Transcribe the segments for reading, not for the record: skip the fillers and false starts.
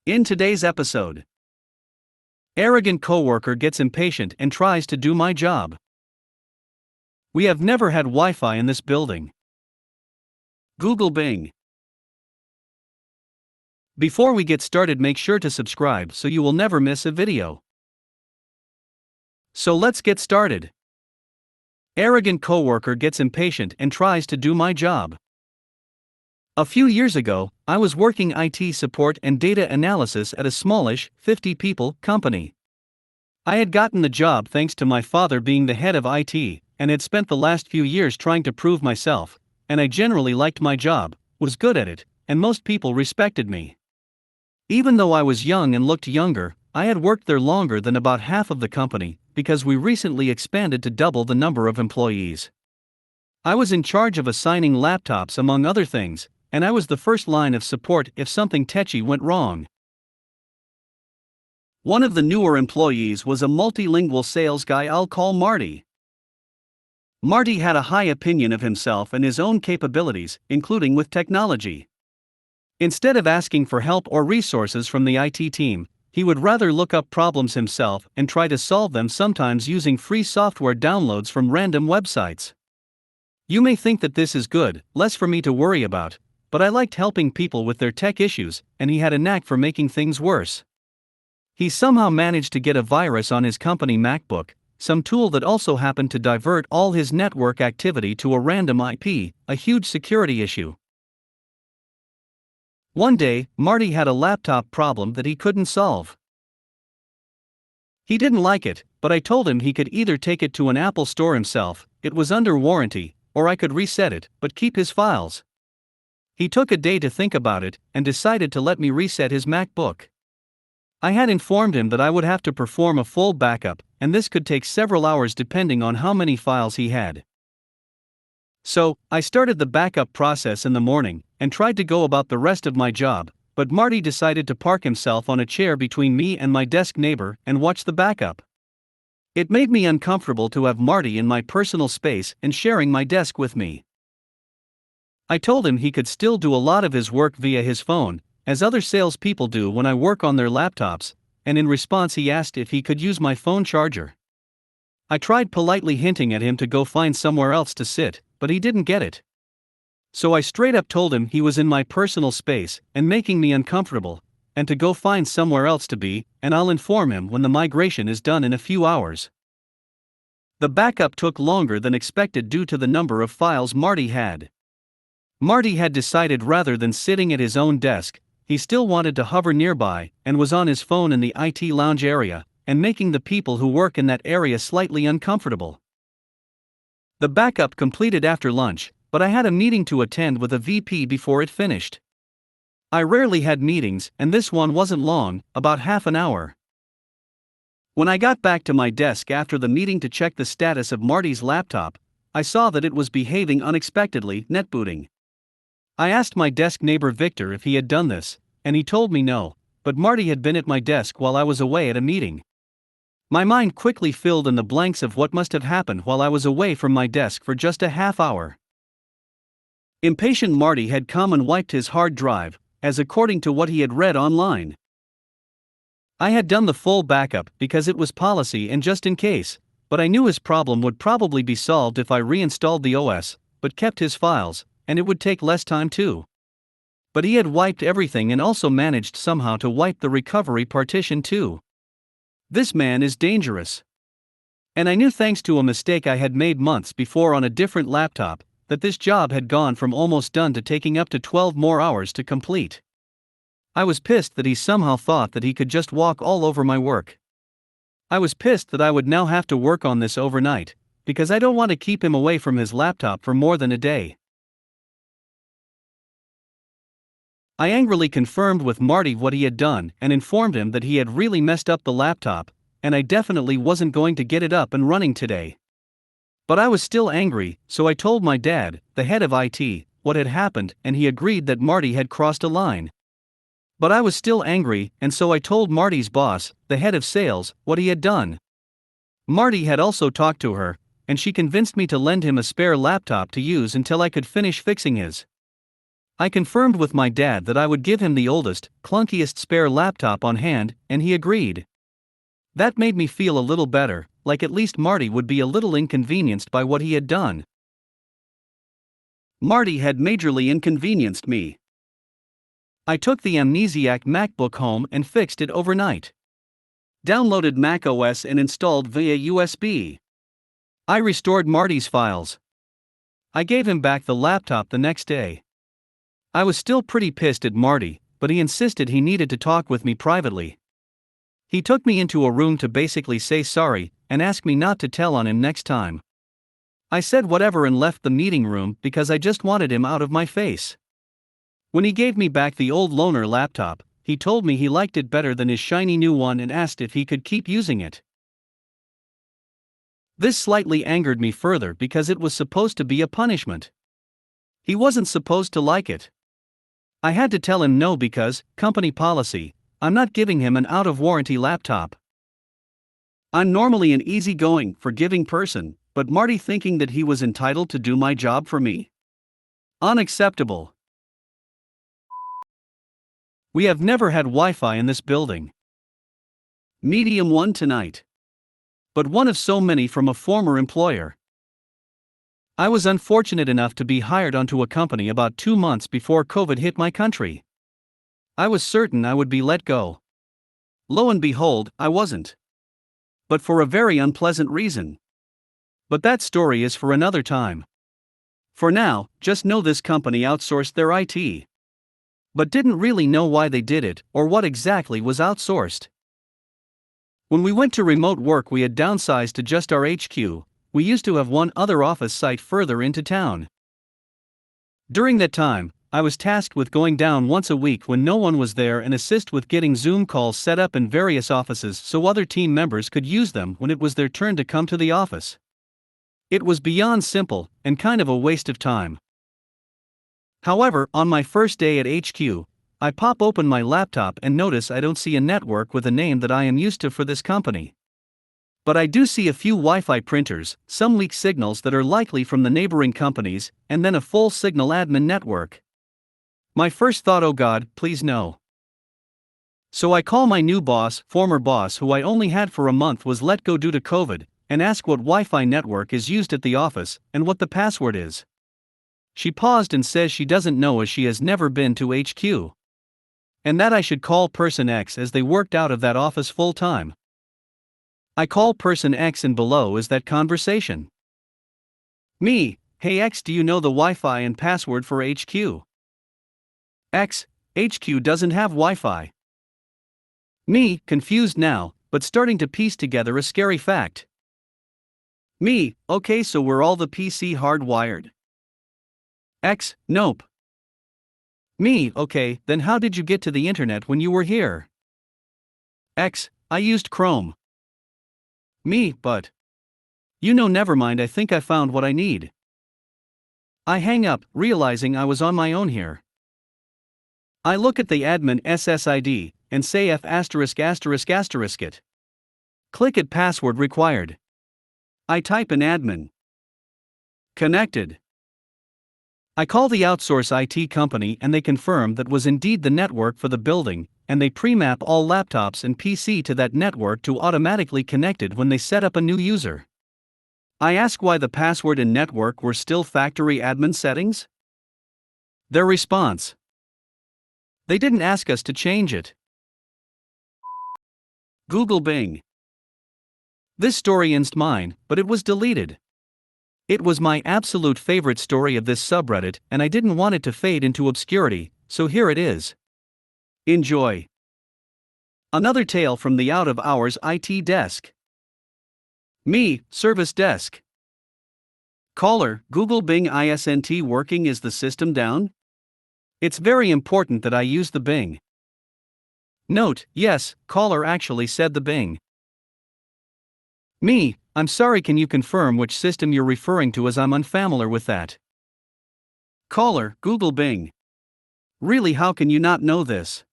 In today's episode, arrogant coworker gets impatient and tries to do my job. We have never had Wi-Fi in this building. Google Bing. Before we get started, make sure to subscribe so you will never miss a video. So let's get started. Arrogant coworker gets impatient and tries to do my job. A few years ago, I was working IT support and data analysis at a smallish, 50-people company. I had gotten the job thanks to my father being the head of IT, and had spent the last few years trying to prove myself, and I generally liked my job, was good at it, and most people respected me. Even though I was young and looked younger, I had worked there longer than about half of the company, because we recently expanded to double the number of employees. I was in charge of assigning laptops among other things, and I was the first line of support if something techy went wrong. One of the newer employees was a multilingual sales guy I'll call Marty. Marty had a high opinion of himself and his own capabilities, including with technology. Instead of asking for help or resources from the IT team, he would rather look up problems himself and try to solve them, sometimes using free software downloads from random websites. You may think that this is good, less for me to worry about, but I liked helping people with their tech issues, and he had a knack for making things worse. He somehow managed to get a virus on his company MacBook, some tool that also happened to divert all his network activity to a random IP, a huge security issue. One day, Marty had a laptop problem that he couldn't solve. He didn't like it, but I told him he could either take it to an Apple store himself, it was under warranty, or I could reset it, but keep his files. He took a day to think about it, and decided to let me reset his MacBook. I had informed him that I would have to perform a full backup, and this could take several hours depending on how many files he had. So, I started the backup process in the morning, and tried to go about the rest of my job, but Marty decided to park himself on a chair between me and my desk neighbor and watch the backup. It made me uncomfortable to have Marty in my personal space and sharing my desk with me. I told him he could still do a lot of his work via his phone, as other salespeople do when I work on their laptops, and in response he asked if he could use my phone charger. I tried politely hinting at him to go find somewhere else to sit, but he didn't get it. So I straight up told him he was in my personal space and making me uncomfortable, and to go find somewhere else to be, and I'll inform him when the migration is done in a few hours. The backup took longer than expected due to the number of files Marty had. Marty had decided rather than sitting at his own desk, he still wanted to hover nearby, and was on his phone in the IT lounge area, and making the people who work in that area slightly uncomfortable. The backup completed after lunch, but I had a meeting to attend with a VP before it finished. I rarely had meetings, and this one wasn't long, about half an hour. When I got back to my desk after the meeting to check the status of Marty's laptop, I saw that it was behaving unexpectedly, netbooting. I asked my desk neighbor Victor if he had done this, and he told me no, but Marty had been at my desk while I was away at a meeting. My mind quickly filled in the blanks of what must have happened while I was away from my desk for just a half hour. Impatient Marty had come and wiped his hard drive, as according to what he had read online. I had done the full backup because it was policy and just in case, but I knew his problem would probably be solved if I reinstalled the OS, but kept his files, and it would take less time too. But he had wiped everything and also managed somehow to wipe the recovery partition too. This man is dangerous. And I knew, thanks to a mistake I had made months before on a different laptop, that this job had gone from almost done to taking up to 12 more hours to complete. I was pissed that he somehow thought that he could just walk all over my work. I was pissed that I would now have to work on this overnight, because I don't want to keep him away from his laptop for more than a day. I angrily confirmed with Marty what he had done and informed him that he had really messed up the laptop, and I definitely wasn't going to get it up and running today. But I was still angry, so I told my dad, the head of IT, what had happened, and he agreed that Marty had crossed a line. But I was still angry, and so I told Marty's boss, the head of sales, what he had done. Marty had also talked to her, and she convinced me to lend him a spare laptop to use until I could finish fixing his. I confirmed with my dad that I would give him the oldest, clunkiest spare laptop on hand, and he agreed. That made me feel a little better, like at least Marty would be a little inconvenienced by what he had done. Marty had majorly inconvenienced me. I took the amnesiac MacBook home and fixed it overnight. Downloaded macOS and installed via USB. I restored Marty's files. I gave him back the laptop the next day. I was still pretty pissed at Marty, but he insisted he needed to talk with me privately. He took me into a room to basically say sorry and ask me not to tell on him next time. I said whatever and left the meeting room because I just wanted him out of my face. When he gave me back the old loaner laptop, he told me he liked it better than his shiny new one and asked if he could keep using it. This slightly angered me further because it was supposed to be a punishment. He wasn't supposed to like it. I had to tell him no because, company policy, I'm not giving him an out-of-warranty laptop. I'm normally an easygoing, forgiving person, but Marty thinking that he was entitled to do my job for me? Unacceptable. We have never had Wi-Fi in this building. Medium one tonight. But one of so many from a former employer. I was unfortunate enough to be hired onto a company about 2 months before COVID hit my country. I was certain I would be let go. Lo and behold, I wasn't. But for a very unpleasant reason. But that story is for another time. For now, just know this company outsourced their IT. But didn't really know why they did it or what exactly was outsourced. When we went to remote work, we had downsized to just our HQ. We used to have one other office site further into town. During that time, I was tasked with going down once a week when no one was there and assist with getting Zoom calls set up in various offices so other team members could use them when it was their turn to come to the office. It was beyond simple and kind of a waste of time. However, on my first day at HQ, I pop open my laptop and notice I don't see a network with a name that I am used to for this company. But I do see a few Wi-Fi printers, some weak signals that are likely from the neighboring companies, and then a full signal admin network. My first thought, oh God, please no. So I call my new boss, former boss who I only had for a month was let go due to COVID, and ask what Wi-Fi network is used at the office, and what the password is. She paused and says she doesn't know as she has never been to HQ. And that I should call person X as they worked out of that office full time. I call person X and below is that conversation. Me, hey X, do you know the Wi-Fi and password for HQ? X, HQ doesn't have Wi-Fi. Me, confused now, but starting to piece together a scary fact. Me, okay, so we're all the PC hardwired. X, nope. Me, okay, then how did you get to the internet when you were here? X, I used Chrome. Me, but. Never mind, I think I found what I need. I hang up, realizing I was on my own here. I look at the admin SSID, and say F*** it. Click at password required. I type in admin. Connected. I call the outsource IT company and they confirm that was indeed the network for the building, and they pre-map all laptops and PC to that network to automatically connected when they set up a new user. I ask why the password and network were still factory admin settings? Their response: they didn't ask us to change it. Google Bing. This story isn't mine, but it was deleted. It was my absolute favorite story of this subreddit, and I didn't want it to fade into obscurity, so here it is. Enjoy. Another tale from the out-of-hours IT desk. Me, service desk. Caller, Google Bing isn't working, is the system down? It's very important that I use the Bing. Note, yes, caller actually said the Bing. Me, I'm sorry, can you confirm which system you're referring to as I'm unfamiliar with that? Caller, Google Bing. Really, how can you not know this?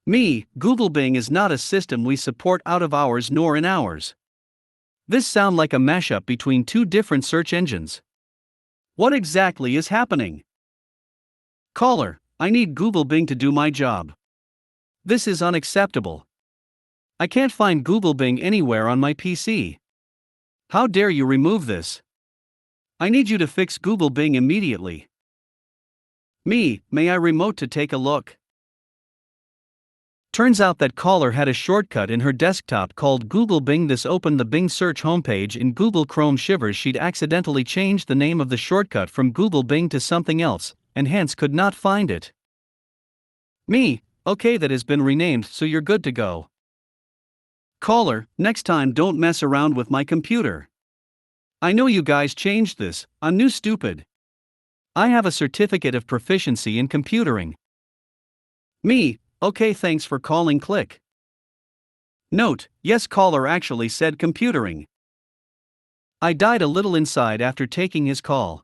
Me, Google Bing is not a system we support out of hours nor in hours. This sound like a mashup between two different search engines. What exactly is happening? Caller, I need Google Bing to do my job. This is unacceptable. I can't find Google Bing anywhere on my PC. How dare you remove this? I need you to fix Google Bing immediately. Me, may I remote to take a look? Turns out that caller had a shortcut in her desktop called Google Bing. This opened the Bing search homepage in Google Chrome. Shivers, she'd accidentally changed the name of the shortcut from Google Bing to something else, and hence could not find it. Me, okay, that has been renamed, so you're good to go. Caller, next time don't mess around with my computer. I know you guys changed this, I'm new stupid. I have a certificate of proficiency in computing. Me, okay, thanks for calling. Click. Note, yes, caller actually said computing. I died a little inside after taking his call.